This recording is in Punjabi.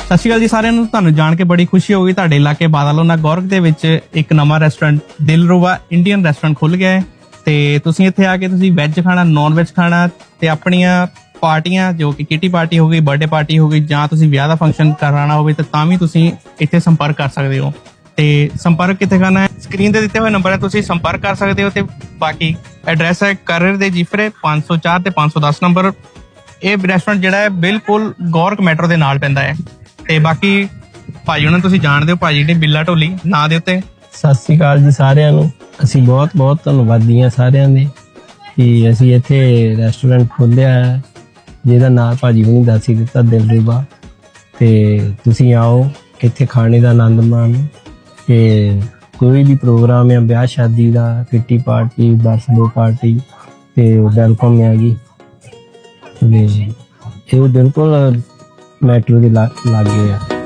ਸਤਿ ਸ਼੍ਰੀ ਅਕਾਲ ਜੀ ਸਾਰਿਆਂ ਨੂੰ। ਤੁਹਾਨੂੰ ਜਾਣ ਕੇ ਬੜੀ ਖੁਸ਼ੀ ਹੋਊਗੀ ਤੁਹਾਡੇ ਇਲਾਕੇ ਬਾਦਲੋਨਾ ਗੌਰਕ ਦੇ ਵਿੱਚ ਇੱਕ ਨਵਾਂ ਰੈਸਟੋਰੈਂਟ ਦਿਲਰੂਬਾ ਇੰਡੀਅਨ ਰੈਸਟੋਰੈਂਟ ਖੁੱਲ ਗਿਆ ਹੈ ਤੇ ਤੁਸੀਂ ਇੱਥੇ ਆ ਕੇ ਤੁਸੀਂ ਵੈਜ ਖਾਣਾ, ਨੌਨ ਵੈਜ ਖਾਣਾ ਤੇ ਆਪਣੀਆਂ ਪਾਰਟੀਆਂ ਜੋ ਕਿ ਕਿਟੀ ਪਾਰਟੀ ਹੋ ਗਈ, ਬਰਥਡੇ ਪਾਰਟੀ ਹੋ ਗਈ ਜਾਂ ਤੁਸੀਂ ਵਿਆਹ ਦਾ ਫੰਕਸ਼ਨ ਕਰਾਉਣਾ ਹੋਵੇ ਤਾਂ ਵੀ ਤੁਸੀਂ ਇੱਥੇ ਸੰਪਰਕ ਕਰ ਸਕਦੇ ਹੋ। ਤੇ ਸੰਪਰਕ ਕਿੱਥੇ ਕਰਨਾ ਹੈ, ਸਕਰੀਨ ਤੇ ਦਿੱਤੇ ਹੋਏ ਨੰਬਰ ਹੈ, ਤੁਸੀਂ ਸੰਪਰਕ ਕਰ ਸਕਦੇ ਹੋ। ਤੇ ਬਾਕੀ ਐਡਰੈਸ ਹੈ ਕਰਰ ਦੇ ਜਿਫਰੇ 504 ਤੇ 510 ਨੰਬਰ। ਇਹ ਰੈਸਟੋਰੈਂਟ ਜਿਹੜਾ ਹੈ ਬਿਲਕੁਲ ਗੌਰਕ ਮੈਟਰੋ ਦੇ ਨਾਲ ਪੈਂਦਾ ਹੈ। ਤੇ ਬਾਕੀ ਭਾਜੀ ਉਹਨਾਂ ਤੁਸੀਂ ਜਾਣਦੇ ਹੋ, ਭਾਜੀ ਨੇ ਬਿੱਲਾ ਢੋਲੀ ਨਾਂ ਦੇ ਉੱਤੇ। ਸਤਿ ਸ੍ਰੀ ਅਕਾਲ ਜੀ ਸਾਰਿਆਂ ਨੂੰ। ਅਸੀਂ ਬਹੁਤ ਬਹੁਤ ਧੰਨਵਾਦੀ ਹਾਂ ਸਾਰਿਆਂ ਦੇ ਕਿ ਅਸੀਂ ਇੱਥੇ ਰੈਸਟੋਰੈਂਟ ਖੋਲ੍ਹਿਆ ਹੈ ਜਿਹਦਾ ਨਾਂ ਭਾਜੀ ਹੁਣੀ ਦੱਸ ਹੀ ਦਿੱਤਾ, ਦਿਲਰੂਬਾ। ਤੇ ਤੁਸੀਂ ਆਓ ਇੱਥੇ ਖਾਣੇ ਦਾ ਆਨੰਦ ਮਾਣੋ। ਤੇ ਕੋਈ ਵੀ ਪ੍ਰੋਗਰਾਮ ਹੈ, ਵਿਆਹ ਸ਼ਾਦੀ ਦਾ, ਕਿੱਟੀ ਪਾਰਟੀ, ਬਰਥਡੇ ਪਾਰਟੀ ਤੇ ਵੈਲਕਮ ਹੈਗੀ। ਇਹ ਬਿਲਕੁਲ ਮੈਟਰੋ ਦੇ ਲਾਗੇ ਆ।